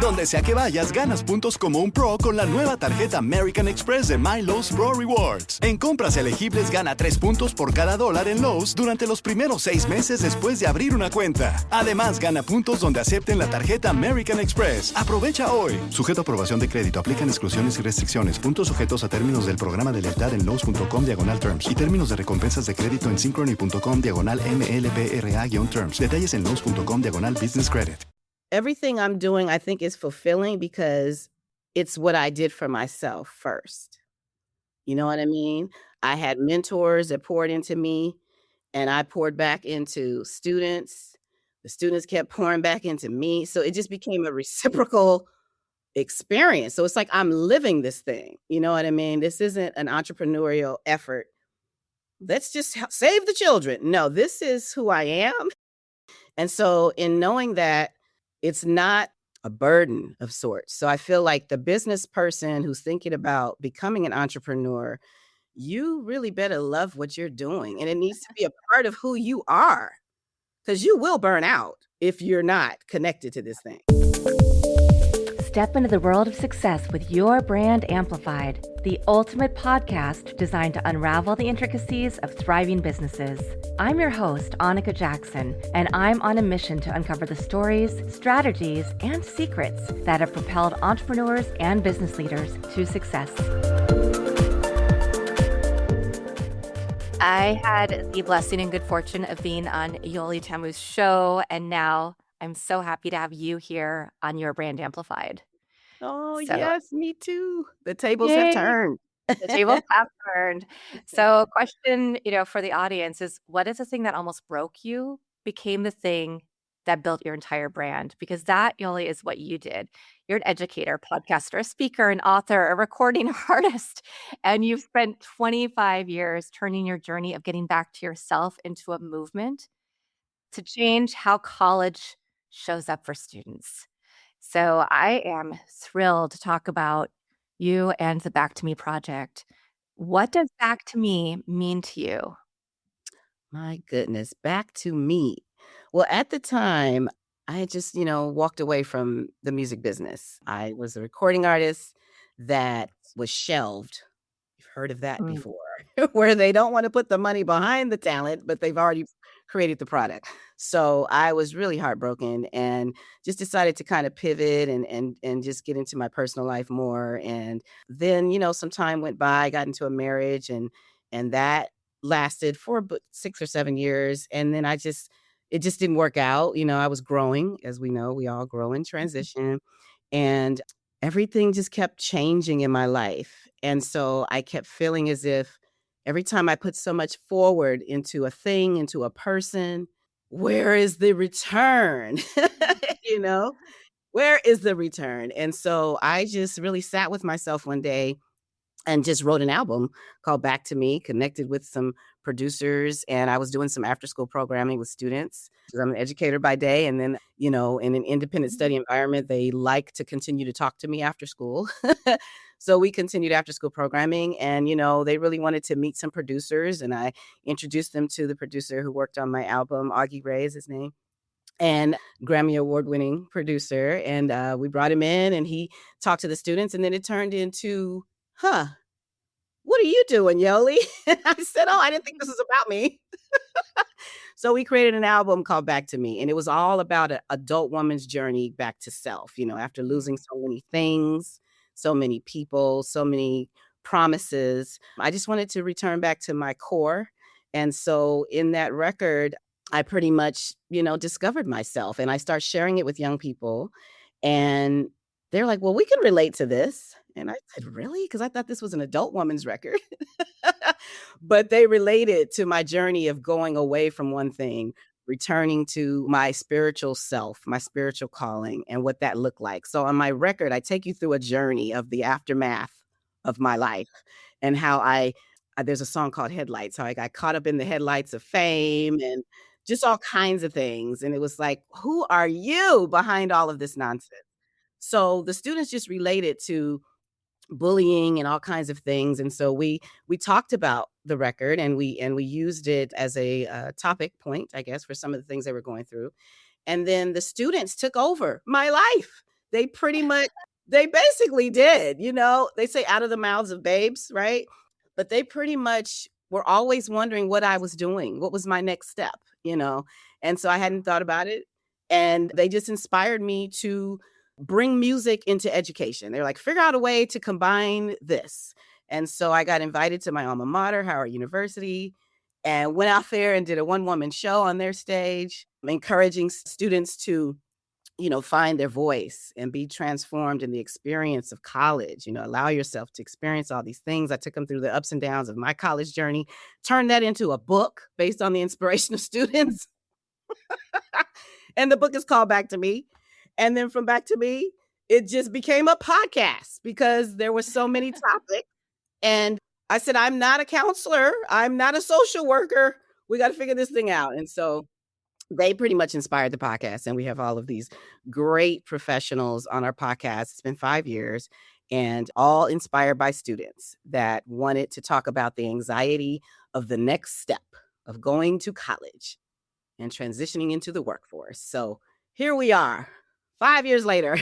Donde sea que vayas, ganas puntos como un pro con la nueva tarjeta American Express de My Lowe's Pro Rewards. En compras elegibles, gana 3 puntos por cada $1 en Lowe's durante los primeros 6 meses después de abrir una cuenta. Además, gana puntos donde acepten la tarjeta American Express. Aprovecha hoy. Sujeto a aprobación de crédito. Aplican exclusiones y restricciones. Puntos sujetos a términos del programa de lealtad en Lowe's.com/terms y términos de recompensas de crédito en Synchrony.com/MLPRA-terms. Detalles en Lowe's.com/business credit. Everything I'm doing, I think, is fulfilling because it's what I did for myself first. You know what I mean? I had mentors that poured into me, and I poured back into students. The students kept pouring back into me. So it just became a reciprocal experience. So it's like I'm living this thing. You know what I mean? This isn't an entrepreneurial effort. Let's just save the children. No, this is who I am. And so in knowing that, it's not a burden of sorts. So I feel like the business person who's thinking about becoming an entrepreneur, you really better love what you're doing. And it needs to be a part of who you are, because you will burn out if you're not connected to this thing. Step into the world of success with Your Brand Amplified, the ultimate podcast designed to unravel the intricacies of thriving businesses. I'm your host, Annika Jackson, and I'm on a mission to uncover the stories, strategies, and secrets that have propelled entrepreneurs and business leaders to success. I had the blessing and good fortune of being on Yoli Tamu's show, and now I'm so happy to have you here on Your Brand Amplified. Oh, yes, me too. The tables Yay. have turned. The tables have turned. So question, for the audience is, what is the thing that almost broke you became the thing that built your entire brand? Because that, Yoli, is what you did. You're an educator, podcaster, a speaker, an author, a recording artist, and you've spent 25 years turning your journey of getting back to yourself into a movement to change how college shows up for students. So I am thrilled to talk about you and the Back to Me project. What does Back to Me mean to you? My goodness, back to me. Well, at the time, I had just, walked away from the music business. I was a recording artist that was shelved. You've heard of that before, where they don't want to put the money behind the talent, but they've already created the product. So I was really heartbroken and just decided to kind of pivot and just get into my personal life more. And then, some time went by, I got into a marriage and that lasted for about 6 or 7 years. And then it just didn't work out. I was growing, as we know, we all grow and transition. And everything just kept changing in my life. And so I kept feeling as if every time I put so much forward into a thing, into a person, where is the return? Where is the return? And so I just really sat with myself one day and just wrote an album called Back to Me, connected with some producers, and I was doing some after-school programming with students. I'm an educator by day, and then, in an independent study environment, they like to continue to talk to me after school. So we continued after-school programming, and, they really wanted to meet some producers, and I introduced them to the producer who worked on my album, Augie Ray is his name, and Grammy award-winning producer, and we brought him in, and he talked to the students, and then it turned into, what are you doing, Yoli? I said, I didn't think this was about me. So we created an album called Back to Me, and it was all about an adult woman's journey back to self, after losing so many things, so many people, so many promises. I just wanted to return back to my core. And so in that record, I pretty much, discovered myself, and I start sharing it with young people, and they're like, well, we can relate to this. And I said, really? Because I thought this was an adult woman's record. But they related to my journey of going away from one thing, returning to my spiritual self, my spiritual calling, and what that looked like. So on my record, I take you through a journey of the aftermath of my life and how there's a song called Headlights, how I got caught up in the headlights of fame and just all kinds of things. And it was like, who are you behind all of this nonsense? So the students just related to bullying and all kinds of things. And so we talked about the record and we used it as a topic point, I guess, for some of the things they were going through. And then the students took over my life. they pretty much, they basically did, they say out of the mouths of babes, right? But they pretty much were always wondering what I was doing. What was my next step? And so I hadn't thought about it. And they just inspired me to bring music into education. They're like, figure out a way to combine this. And so I got invited to my alma mater, Howard University, and went out there and did a one-woman show on their stage, encouraging students to find their voice and be transformed in the experience of college. Allow yourself to experience all these things. I took them through the ups and downs of my college journey, turned that into a book based on the inspiration of students. And the book is called Back to Me. And then from Back to Me, it just became a podcast because there were so many topics. And I said, I'm not a counselor. I'm not a social worker. We got to figure this thing out. And so they pretty much inspired the podcast. And we have all of these great professionals on our podcast. It's been 5 years and all inspired by students that wanted to talk about the anxiety of the next step of going to college and transitioning into the workforce. So here we are, 5 years later.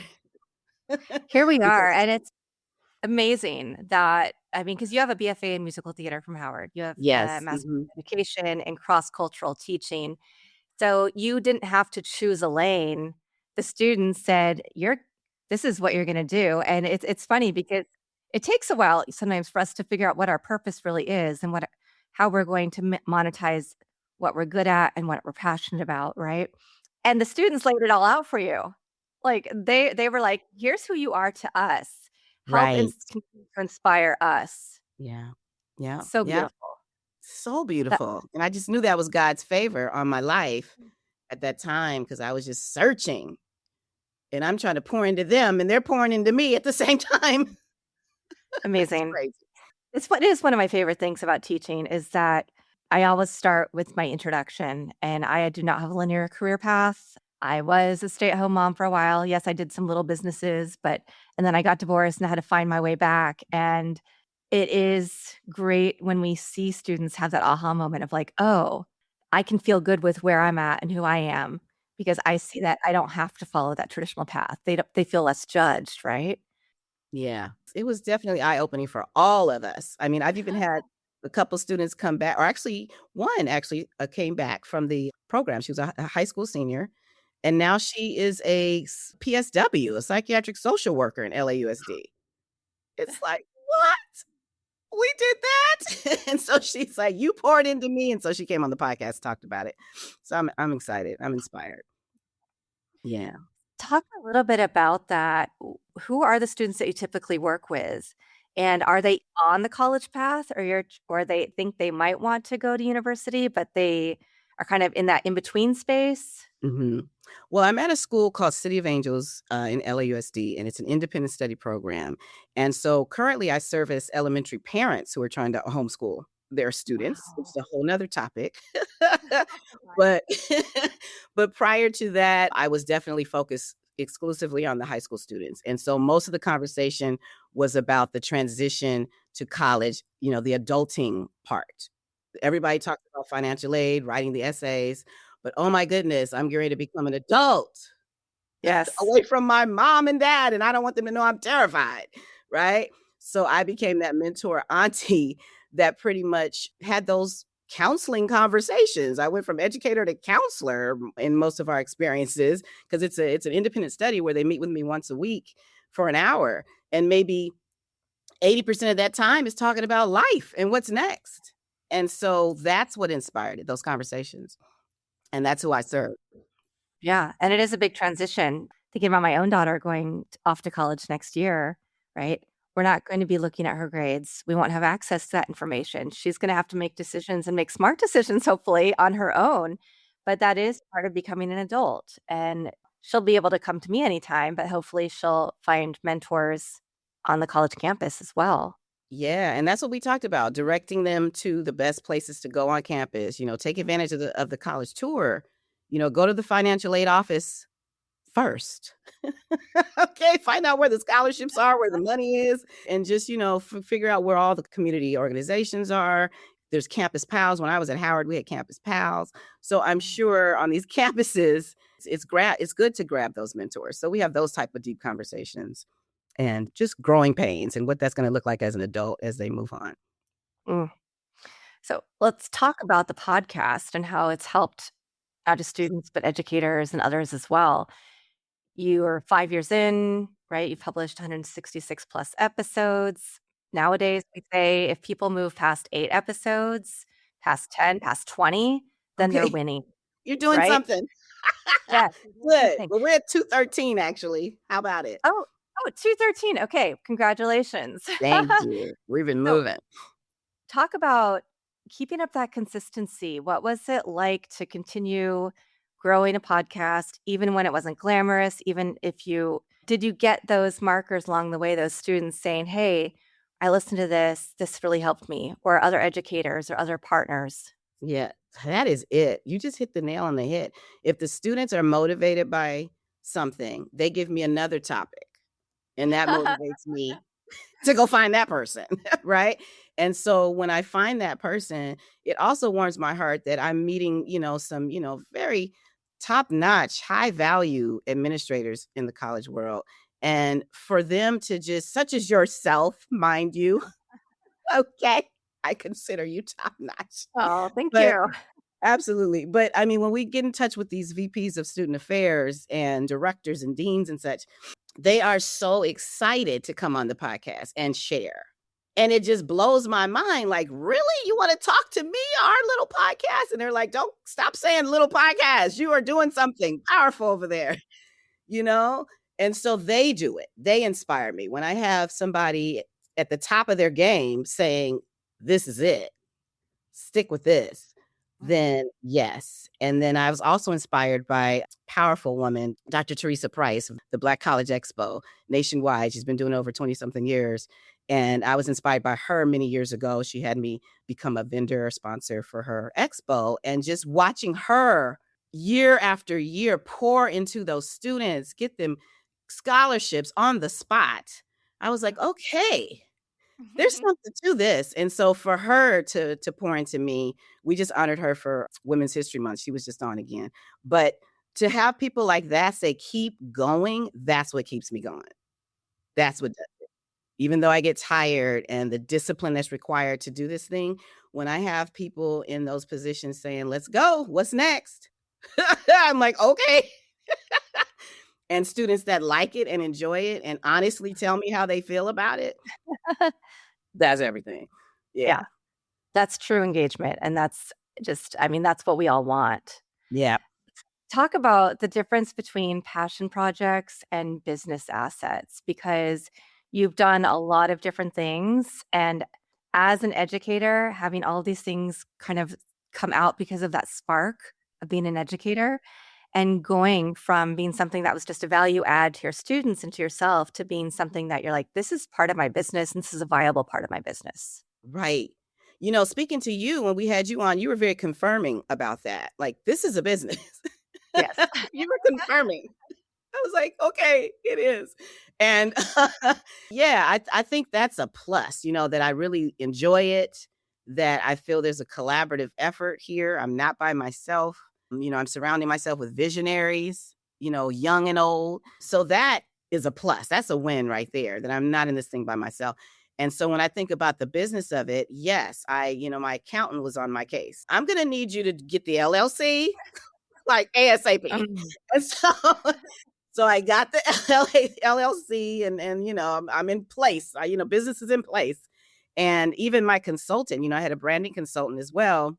Here we are. And it's amazing that, because you have a BFA in musical theater from Howard. You have a Yes. master's in education and cross-cultural teaching. So you didn't have to choose a lane. The students said, this is what you're going to do. And it's funny because it takes a while sometimes for us to figure out what our purpose really is and how we're going to monetize what we're good at and what we're passionate about, right? And the students laid it all out for you. Like they were like, here's who you are to us. Help Right. continue to inspire us. Yeah. Yeah. So Yeah. beautiful. So beautiful. And I just knew that was God's favor on my life at that time because I was just searching. And I'm trying to pour into them and they're pouring into me at the same time. Amazing. It's It is one of my favorite things about teaching is that I always start with my introduction, and I do not have a linear career path. I was a stay-at-home mom for a while. Yes, I did some little businesses, and then I got divorced and I had to find my way back. And it is great when we see students have that aha moment of like, oh, I can feel good with where I'm at and who I am because I see that I don't have to follow that traditional path. They feel less judged, right? Yeah, it was definitely eye-opening for all of us. I've even had a couple students come back, or actually one came back from the program. She was a high school senior, and now she is a PSW, a psychiatric social worker in LAUSD. It's like, what? We did that? And so she's like, you poured into me. And so she came on the podcast, talked about it. So I'm excited. I'm inspired. Yeah. Talk a little bit about that. Who are the students that you typically work with? And are they on the college path or they think they might want to go to university, but they are kind of in that in-between space? hmm Well, I'm at a school called City of Angels in LAUSD, and it's an independent study program. And so currently I serve as elementary parents who are trying to homeschool their students, which is a whole nother topic. But but prior to that, I was definitely focused exclusively on the high school students. And so most of the conversation was about the transition to college, the adulting part. Everybody talks about financial aid, writing the essays, but oh my goodness, I'm getting ready to become an adult Yes. away from my mom and dad, and I don't want them to know I'm terrified, right? So I became that mentor auntie that pretty much had those counseling conversations. I went from educator to counselor in most of our experiences because it's an independent study where they meet with me once a week for an hour, and maybe 80% of that time is talking about life and what's next. And so that's what inspired it, those conversations. And that's who I serve. Yeah, and it is a big transition. Thinking about my own daughter going off to college next year, right? We're not going to be looking at her grades. We won't have access to that information. She's going to have to make decisions and make smart decisions, hopefully, on her own. But that is part of becoming an adult. And she'll be able to come to me anytime, but hopefully she'll find mentors on the college campus as well. Yeah, and that's what we talked about, directing them to the best places to go on campus, take advantage of the college tour, go to the financial aid office first. Okay, find out where the scholarships are, where the money is, and just, figure out where all the community organizations are. There's campus pals. When I was at Howard, we had campus pals. So I'm sure on these campuses, it's good to grab those mentors. So we have those type of deep conversations and just growing pains and what that's going to look like as an adult as they move on. Mm. So let's talk about the podcast and how it's helped not just students, but educators and others as well. You are 5 years in, right? You've published 166 plus episodes. Nowadays, we say if people move past 8 episodes, past 10, past 20, then they're Okay. winning, You're doing right? something. Yes, you're doing Good. something. Well, we're at 213, actually. How about it? Oh, 213. Okay, congratulations. Thank you. We've been So moving. talk about keeping up that consistency. What was it like to continue growing a podcast, even when it wasn't glamorous? Even if did you get those markers along the way, those students saying, hey, I listened to this really helped me, or other educators or other partners? Yeah, that is it. You just hit the nail on the head. If the students are motivated by something, they give me another topic, and that motivates me to go find that person, right? And so when I find that person, it also warms my heart that I'm meeting, some, very top-notch, high-value administrators in the college world. And for them to just, such as yourself, mind you, okay, I consider you top-notch. Oh, thank But you. absolutely. But I mean, when we get in touch with these VPs of student affairs and directors and deans and such, they are so excited to come on the podcast and share. And it just blows my mind. Like, really? You want to talk to me, our little podcast? And they're like, don't stop saying little podcast. You are doing something powerful over there, you know? And so they do it. They inspire me. When I have somebody at the top of their game saying, this is it, stick with this, then yes. And then I was also inspired by a powerful woman, Dr. Teresa Price, of the Black College Expo nationwide. She's been doing it over 20 something years. And I was inspired by her many years ago. She had me become a vendor sponsor for her expo, and just watching her year after year pour into those students, get them scholarships on the spot. I was like, okay, there's something to this. And so for her to pour into me, we just honored her for Women's History Month. She was just on again. But to have people like that say, keep going, that's what keeps me going. That's what does it. Even though I get tired and the discipline that's required to do this thing, when I have people in those positions saying, let's go, what's next? I'm like, okay. And students that like it and enjoy it and honestly tell me how they feel about it, that's everything. Yeah, that's true engagement. And that's that's what we all want. Yeah. Talk about the difference between passion projects and business assets, because you've done a lot of different things. And as an educator, having all these things kind of come out because of that spark of being an educator, and going from being something that was just a value add to your students and to yourself to being something that you're like, this is part of my business and this is a viable part of my business. Right. Speaking to you, when we had you on, you were very confirming about that. Like, this is a business. Yes. You were confirming. I was like, okay, it is. And yeah, I think that's a plus, that I really enjoy it, that I feel there's a collaborative effort here. I'm not by myself. I'm surrounding myself with visionaries, young and old. So that is a plus. That's a win right there, that I'm not in this thing by myself. And so when I think about the business of it, yes, my accountant was on my case. I'm going to need you to get the LLC like ASAP. And so I got the LLC and I'm in place. Business is in place. And even my consultant, I had a branding consultant as well.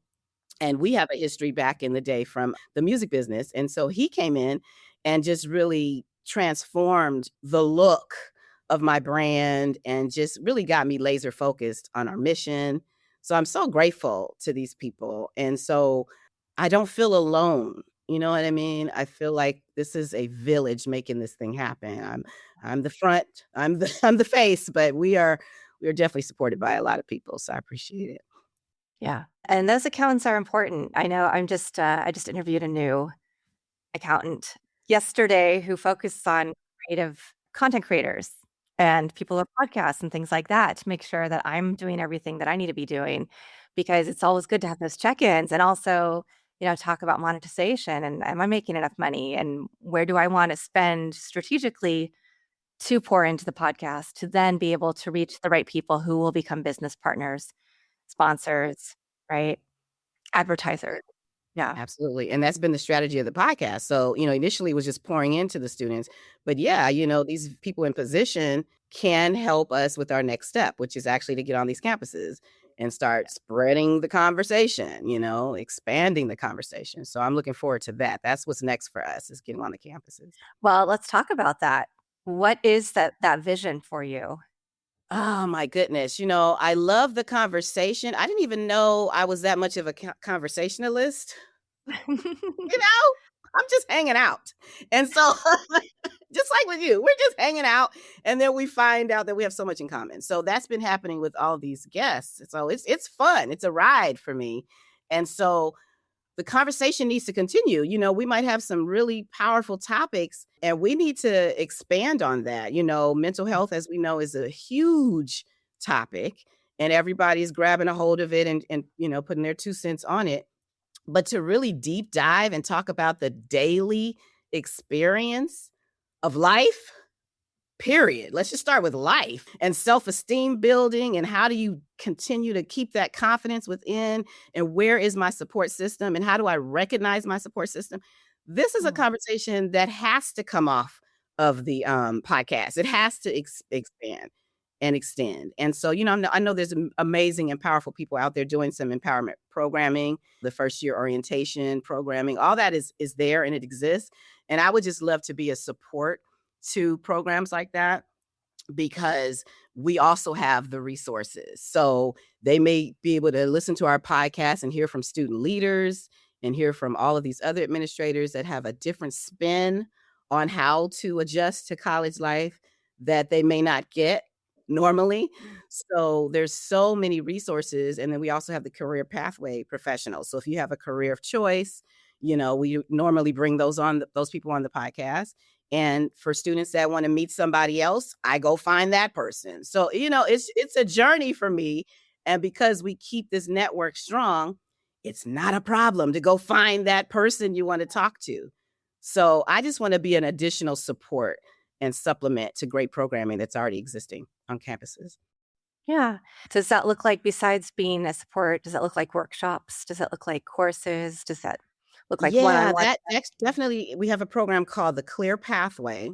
And we have a history back in the day from the music business. And so he came in and just really transformed the look of my brand and just really got me laser focused on our mission. So I'm so grateful to these people. And so I don't feel alone. You know what I mean? I feel like this is a village making this thing happen. I'm the front, I'm the face, but we are definitely supported by a lot of people. So I appreciate it. Yeah. And those accountants are important. I know I just interviewed a new accountant yesterday who focused on creative content creators and people with podcasts and things like that to make sure that I'm doing everything that I need to be doing. because it's always good to have those check-ins and also, talk about monetization and am I making enough money and where do I want to spend strategically to pour into the podcast to then be able to reach the right people who will become business partners, sponsors, right? Advertisers. Yeah. Absolutely. And that's been the strategy of the podcast. So, initially it was just pouring into the students. But yeah, these people in position can help us with our next step, which is actually to get on these campuses and start spreading the conversation, expanding the conversation. So I'm looking forward to that. That's what's next for us is getting on the campuses. Well, let's talk about that. What is that vision for you? Oh my goodness. I love the conversation. I didn't even know I was that much of a conversationalist. I'm just hanging out. And so just like with you, we're just hanging out and then we find out that we have so much in common. So that's been happening with all these guests. So it's fun. It's a ride for me. And so the conversation needs to continue. We might have some really powerful topics and we need to expand on that. Mental health, as we know, is a huge topic and everybody's grabbing a hold of it and putting their 2 cents on it. But to really deep dive and talk about the daily experience of life, period. Let's just start with life and self-esteem building and how do you continue to keep that confidence within and where is my support system and how do I recognize my support system? This is a conversation that has to come off of the podcast. It has to expand and extend. And so, I know there's amazing and powerful people out there doing some empowerment programming, the first year orientation programming, all that is there and it exists. And I would just love to be a support to programs like that because we also have the resources. So they may be able to listen to our podcast and hear from student leaders and hear from all of these other administrators that have a different spin on how to adjust to college life that they may not get normally. So there's so many resources. And then we also have the career pathway professionals. So if you have a career of choice, we normally bring those people on the podcast. And for students that want to meet somebody else, I go find that person. So, it's a journey for me. And because we keep this network strong, it's not a problem to go find that person you want to talk to. So I just want to be an additional support and supplement to great programming that's already existing on campuses. Yeah. Does that look like, besides being a support, does that look like workshops? Does that look like courses? Does that look like one-on-one? That's definitely, we have a program called the Clear Pathway.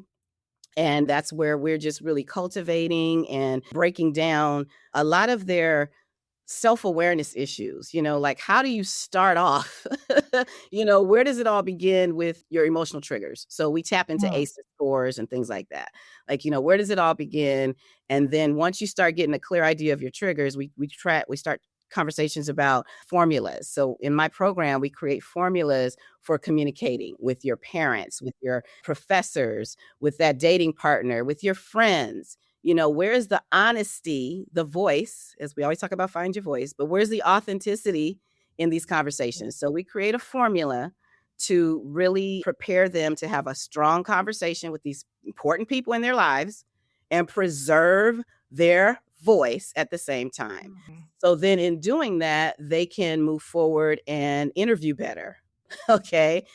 And that's where we're just really cultivating and breaking down a lot of their self-awareness issues, like how do you start off? Where does it all begin with your emotional triggers? So we tap into ACE scores and things like that. Like, where does it all begin? And then once you start getting a clear idea of your triggers, we start conversations about formulas. So in my program, we create formulas for communicating with your parents, with your professors, with that dating partner, with your friends. Where's the honesty, the voice, as we always talk about, find your voice, but where's the authenticity in these conversations? So we create a formula to really prepare them to have a strong conversation with these important people in their lives and preserve their voice at the same time. So then in doing that, they can move forward and interview better. Okay.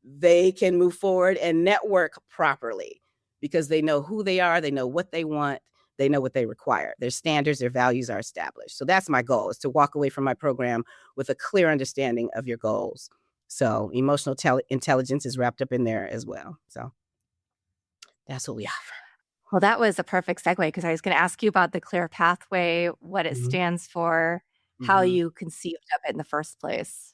They can move forward and network properly because they know who they are. They know what they want. They know what they require. Their standards, their values are established. So that's my goal, is to walk away from my program with a clear understanding of your goals. So emotional intelligence is wrapped up in there as well. So that's what we offer. Well, that was a perfect segue because I was going to ask you about the Clear Pathway, what it stands for, how you conceived of it in the first place.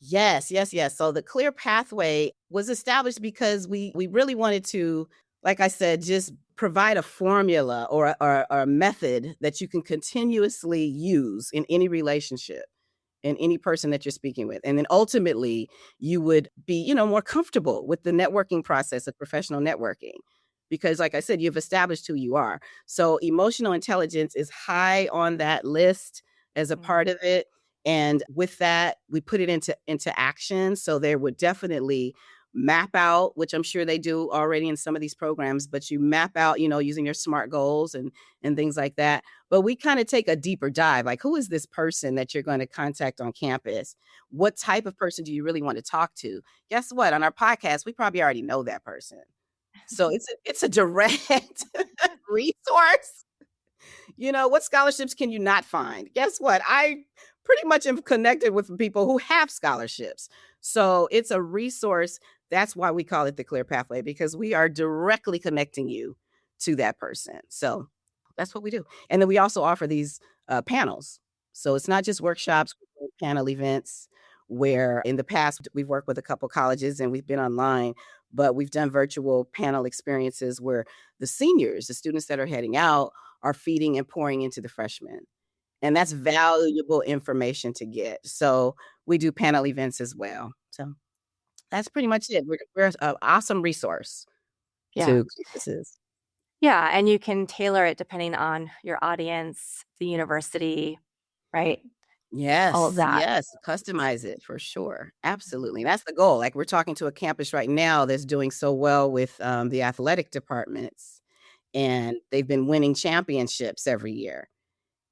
Yes. So the Clear Pathway was established because we really wanted to, like I said, just provide a formula or a method that you can continuously use in any relationship, in any person that you're speaking with. And then ultimately you would be, more comfortable with the networking process of professional networking. Because like I said, you've established who you are. So emotional intelligence is high on that list as a part of it. And with that, we put it into action. So there would definitely map out, which I'm sure they do already in some of these programs, but you map out, using your SMART goals and things like that. But we kind of take a deeper dive, like who is this person that you're going to contact on campus? What type of person do you really want to talk to? Guess what? On our podcast, we probably already know that person. So it's a direct resource. What scholarships can you not find? Guess what? I pretty much am connected with people who have scholarships. So it's a resource. That's why we call it the Clear Pathway, because we are directly connecting you to that person. So that's what we do. And then we also offer these panels. So it's not just workshops, panel events, where in the past we've worked with a couple colleges and we've been online, but we've done virtual panel experiences where the seniors, the students that are heading out, are feeding and pouring into the freshmen. And that's valuable information to get. So we do panel events as well. So that's pretty much it. We're an awesome resource Yeah. to campuses. Yeah. And you can tailor it depending on your audience, the university, right? All of Yes, that. yes, customize it for sure. Absolutely. That's the goal. Like we're talking to a campus right now that's doing so well with the athletic departments, and they've been winning championships every year.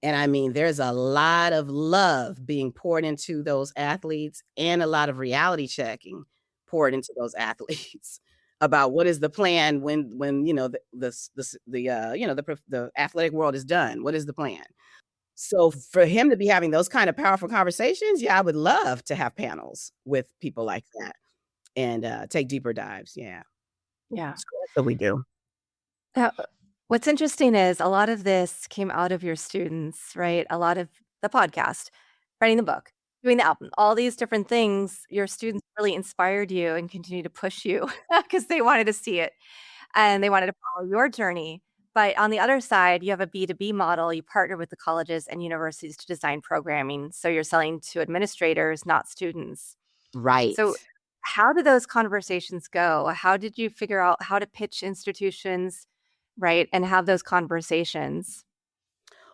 And I mean, there's a lot of love being poured into those athletes and a lot of reality checking poured into those athletes about what is the plan when the athletic world is done. What is the plan? So for him to be having those kind of powerful conversations, yeah, I would love to have panels with people like that and take deeper dives. Yeah. Yeah. So that's what we do. Now, what's interesting is a lot of this came out of your students, right? A lot of the podcast, writing the book, doing the album, all these different things. Your students really inspired you and continue to push you because they wanted to see it and they wanted to follow your journey. But on the other side, you have a B2B model. You partner with the colleges and universities to design programming. So you're selling to administrators, not students. Right. So how did those conversations go? How did you figure out how to pitch institutions, right, and have those conversations?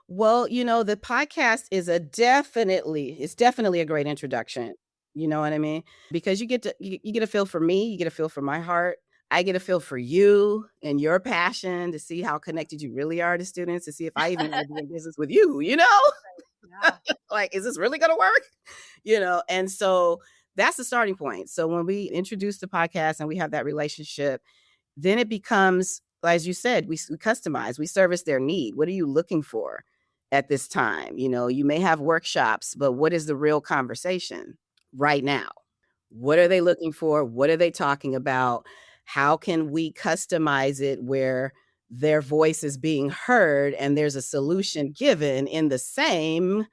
Well, the podcast is it's definitely a great introduction. You know what I mean? Because you get a feel for me, you get a feel for my heart. I get a feel for you and your passion, to see how connected you really are to students, to see if I even want to be in business with you, Yeah. like, is this really going to work? And so that's the starting point. So when we introduce the podcast and we have that relationship, then it becomes, as you said, we customize, we service their need. What are you looking for at this time? You may have workshops, but what is the real conversation right now? What are they looking for? What are they talking about? How can we customize it where their voice is being heard and there's a solution given in the same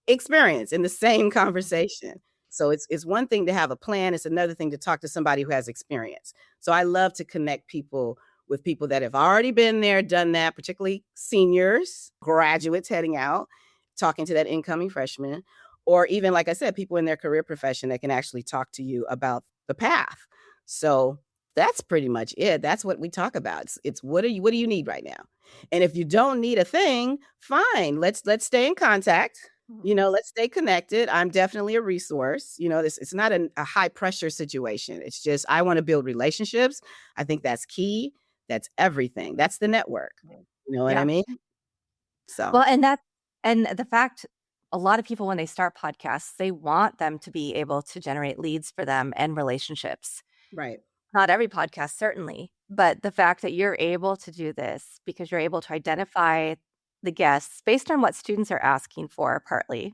experience, in the same conversation? So it's one thing to have a plan. It's another thing to talk to somebody who has experience. So I love to connect people with people that have already been there, done that, particularly seniors, graduates heading out, talking to that incoming freshman, or even, like I said, people in their career profession that can actually talk to you about the path. So that's pretty much it. That's what we talk about. It's what do you need right now? And if you don't need a thing, fine. Let's stay in contact. Let's stay connected. I'm definitely a resource. It's not a high pressure situation. It's just, I want to build relationships. I think that's key. That's everything. That's the network. You know what I Yeah. mean? So, Well, and the fact a lot of people when they start podcasts, they want them to be able to generate leads for them and relationships. right. Not every podcast, certainly, but the fact that you're able to do this because you're able to identify the guests based on what students are asking for, partly,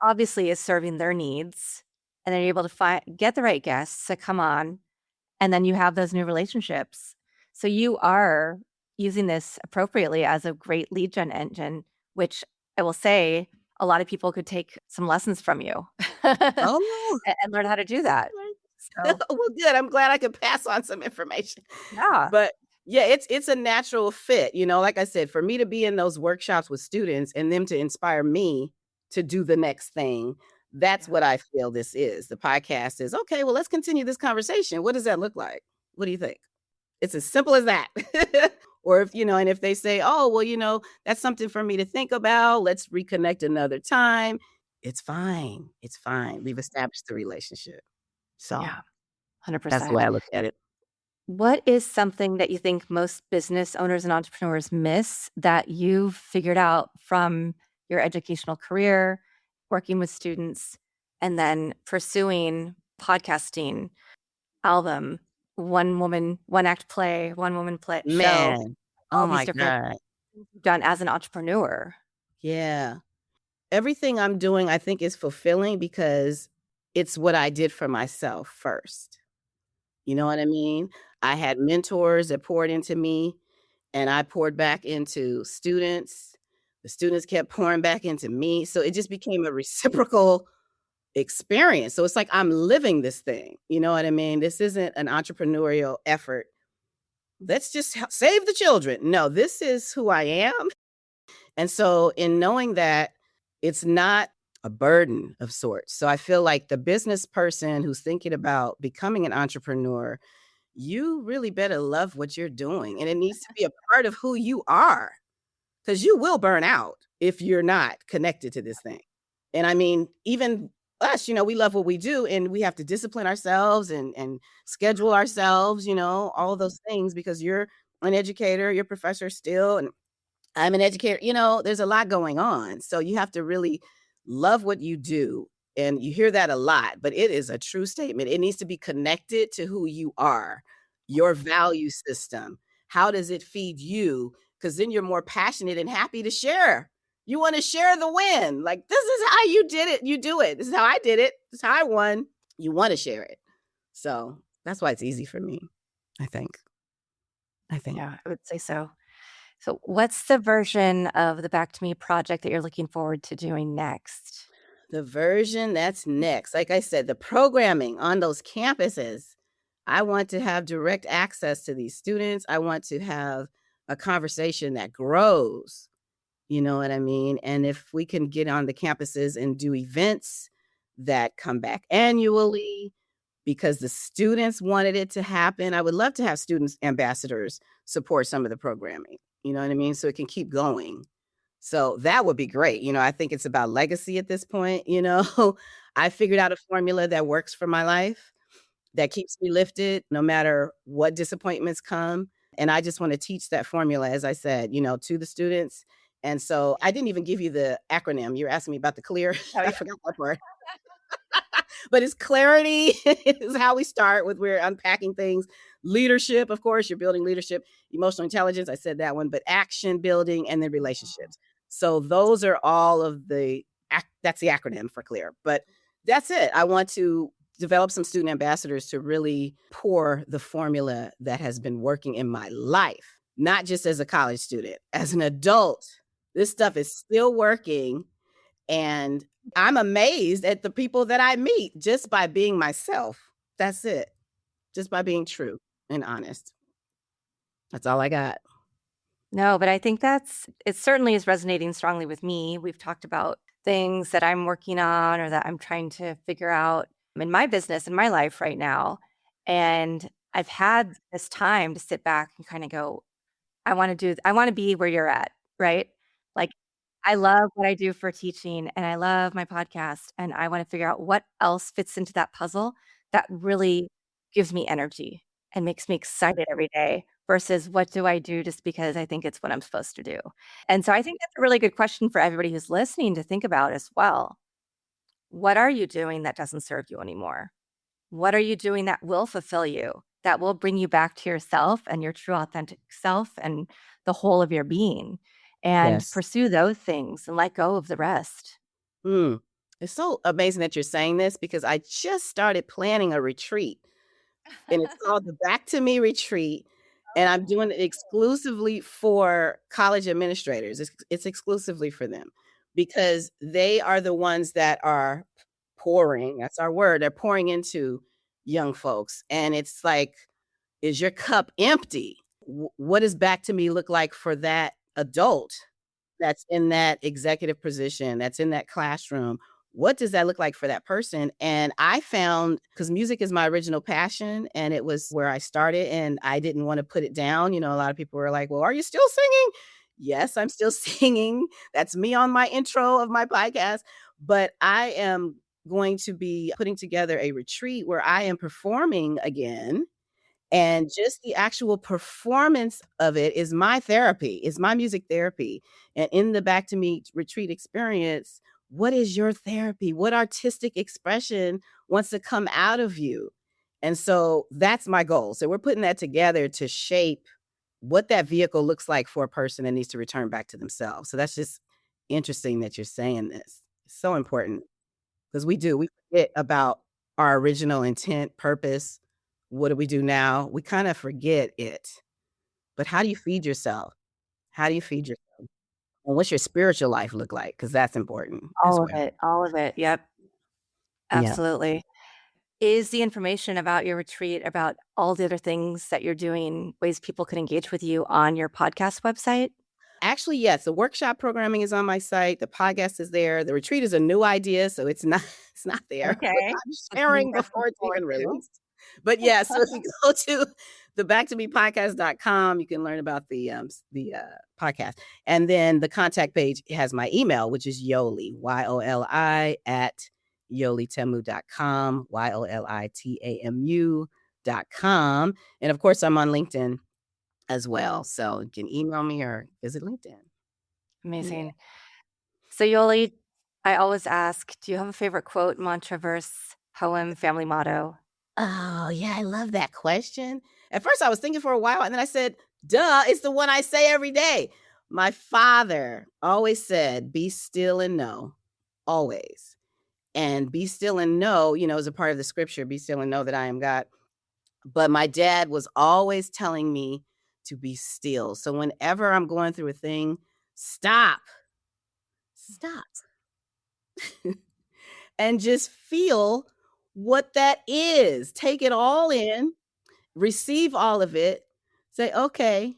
obviously is serving their needs, and then you're able to get the right guests to come on, and then you have those new relationships. So you are using this appropriately as a great lead gen engine, which I will say a lot of people could take some lessons from you Oh, and learn how to do that. So, well, good. I'm glad I could pass on some information. yeah. But yeah, it's a natural fit. Like I said, for me to be in those workshops with students and them to inspire me to do the next thing, that's Yeah. what I feel this is. The podcast is, okay, well, let's continue this conversation. What does that look like? What do you think? It's as simple as that. Or and if they say, oh, well, that's something for me to think about, let's reconnect another time. It's fine. It's fine. We've established the relationship. So Yeah. That's the 100%. way I look at it. What is something that you think most business owners and entrepreneurs miss that you've figured out from your educational career, working with students, and then pursuing podcasting, album, one woman, one act play, one woman play show, Man, all oh these my different God. things you've done as an entrepreneur? Yeah. Everything I'm doing, I think, is fulfilling because it's what I did for myself first. You know what I mean? I had mentors that poured into me, and I poured back into students. The students kept pouring back into me. So it just became a reciprocal experience. So it's like I'm living this thing. You know what I mean? This isn't an entrepreneurial effort. Let's just save the children. No, this is who I am. And so in knowing that it's not a burden of sorts. So I feel like the business person who's thinking about becoming an entrepreneur, you really better love what you're doing. And it needs to be a part of who you are because you will burn out if you're not connected to this thing. And I mean, even us, we love what we do and we have to discipline ourselves and schedule ourselves, all of those things because you're an educator, you're a professor still, and I'm an educator. There's a lot going on. So you have to really love what you do. And you hear that a lot, but it is a true statement. It needs to be connected to who you are, your value system. How does it feed you? Because then you're more passionate and happy to share. You want to share the win. Like, this is how you did it. You do it. This is how I did it. This is how I won. You want to share it. So that's why it's easy for me, I think. Yeah, I would say so. So, what's the version of the Back to Me project that you're looking forward to doing next? The version that's next, like I said, the programming on those campuses, I want to have direct access to these students. I want to have a conversation that grows. You know what I mean? And if we can get on the campuses and do events that come back annually because the students wanted it to happen, I would love to have students ambassadors support some of the programming. You know what I mean? So it can keep going. So that would be great. I think it's about legacy at this point. I figured out a formula that works for my life, that keeps me lifted no matter what disappointments come. And I just want to teach that formula, as I said, to the students. And so I didn't even give you the acronym. You're asking me about the clear. Oh, I yeah. forgot that part. But it's clarity is how we start with we're unpacking things. Leadership, of course, you're building leadership, emotional intelligence. I said that one, but action building and then relationships. So those are all of that's the acronym for clear. But that's it. I want to develop some student ambassadors to really pour the formula that has been working in my life, not just as a college student, as an adult. This stuff is still working. And I'm amazed at the people that I meet just by being myself. That's it. Just by being true and honest. That's all I got. No, but I think it certainly is resonating strongly with me. We've talked about things that I'm working on or that I'm trying to figure out in my business, in my life right now. And I've had this time to sit back and kind of go, I want to be where you're at, right? Like, I love what I do for teaching and I love my podcast. And I want to figure out what else fits into that puzzle that really gives me energy and makes me excited every day versus what do I do just because I think it's what I'm supposed to do. And so I think that's a really good question for everybody who's listening to think about as well. What are you doing that doesn't serve you anymore? What are you doing that will fulfill you, that will bring you back to yourself and your true authentic self and the whole of your being? And Yes. pursue those things and let go of the rest. Mm. It's so amazing that you're saying this because I just started planning a retreat and it's called the Back to Me Retreat. And I'm doing it exclusively for college administrators. It's exclusively for them because they are the ones that are pouring. That's our word. They're pouring into young folks. And it's like, is your cup empty? What does back to me look like for that adult that's in that executive position, that's in that classroom? What does that look like for that person? And I found, because music is my original passion and it was where I started and I didn't want to put it down. A lot of people were like, well, are you still singing? Yes, I'm still singing. That's me on my intro of my podcast. But I am going to be putting together a retreat where I am performing again. And just the actual performance of it is my therapy, is my music therapy. And in the Back to Me retreat experience, what is your therapy? What artistic expression wants to come out of you? And so that's my goal. So we're putting that together to shape what that vehicle looks like for a person that needs to return back to themselves. So that's just interesting that you're saying this. It's so important because we forget about our original intent, purpose. What do we do now? We kind of forget it. But how do you feed yourself? How do you feed yourself? And what's your spiritual life look like? Because that's important as All of well. it. All of it. Yep. Yeah. Absolutely. Is the information about your retreat, about all the other things that you're doing, ways people can engage with you on your podcast website? Actually, yes, the workshop programming is on my site. The podcast is there. The retreat is a new idea, so it's not there. But Okay. I'm Something sharing for us to before look it's forward even to. released. But yeah, so if you go to the backtomepodcast.com, you can learn about the podcast. And then the contact page has my email, which is Yoli, YOLI at yolitamu.com, YOLITAMU.com. And of course, I'm on LinkedIn as well. So you can email me or visit LinkedIn. Amazing. Yeah. So, Yoli, I always ask, do you have a favorite quote, mantra, verse, poem, family motto? Oh, yeah, I love that question. At first, I was thinking for a while, and then I said, duh, it's the one I say every day. My father always said, be still and know, always. And be still and know, is a part of the scripture, be still and know that I am God. But my dad was always telling me to be still. So whenever I'm going through a thing, stop, and just feel what that is. Take it all in, receive all of it, say, okay,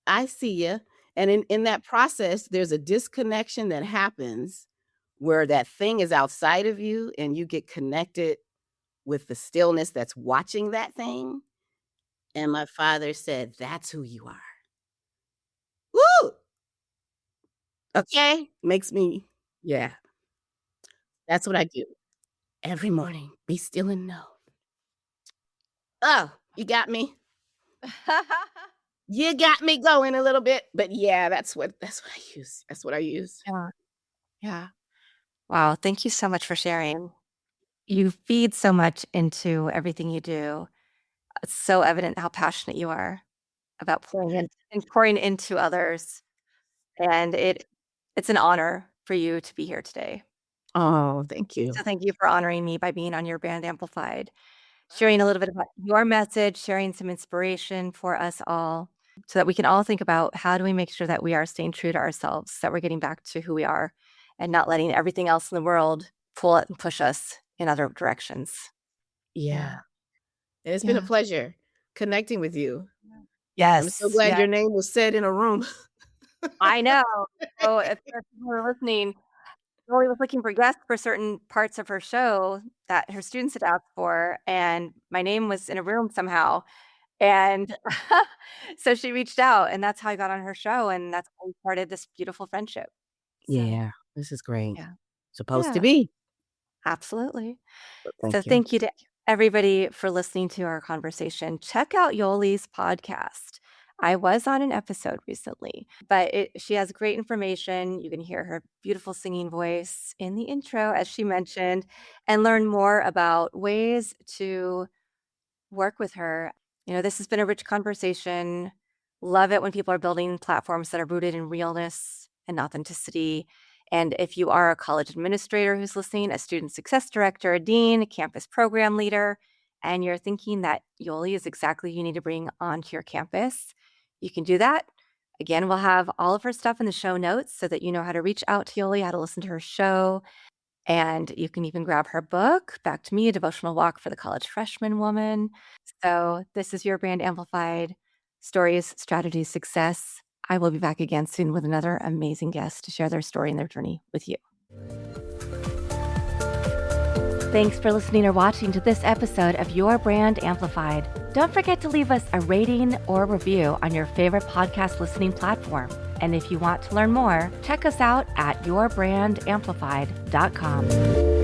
I see you. And in that process, there's a disconnection that happens where that thing is outside of you and you get connected with the stillness that's watching that thing. And my father said, that's who you are. Woo! Okay. Makes me, yeah. That's what I do every morning. Be still and know. Oh, you got me. You got me going a little bit, but yeah, that's what I use. That's what I use. Yeah. Yeah. Wow. Thank you so much for sharing. You feed so much into everything you do. It's so evident how passionate you are about pouring into others. And it's an honor for you to be here today. Oh, thank you. So thank you for honoring me by being on your Brand Amplified, sharing a little bit about your message, sharing some inspiration for us all so that we can all think about how do we make sure that we are staying true to ourselves, that we're getting back to who we are and not letting everything else in the world pull it and push us in other directions. Yeah. It's been a pleasure connecting with you. Yes. I'm so glad your name was said in a room. I know. So if people are listening, Yoli was looking for guests for certain parts of her show that her students had asked for, and my name was in a room somehow. And so she reached out, and that's how I got on her show, and that's how we started this beautiful friendship. So, Yeah, this is great. yeah. Supposed to Yeah. be. Absolutely. Thank So you. thank you to everybody for listening to our conversation. Check out Yoli's podcast. I was on an episode recently, but she has great information. You can hear her beautiful singing voice in the intro, as she mentioned, and learn more about ways to work with her. This has been a rich conversation. Love it when people are building platforms that are rooted in realness and authenticity. And if you are a college administrator who's listening, a student success director, a dean, a campus program leader, and you're thinking that Yoli is exactly who you need to bring onto your campus, you can do that. Again, we'll have all of her stuff in the show notes so that you know how to reach out to Yoli, how to listen to her show. And you can even grab her book, Back to Me, A Devotional Walk for the College Freshman Woman. So this is your Brand Amplified Stories, Strategies, Success. I will be back again soon with another amazing guest to share their story and their journey with you. Thanks for listening or watching to this episode of Your Brand Amplified. Don't forget to leave us a rating or review on your favorite podcast listening platform. And if you want to learn more, check us out at yourbrandamplified.com.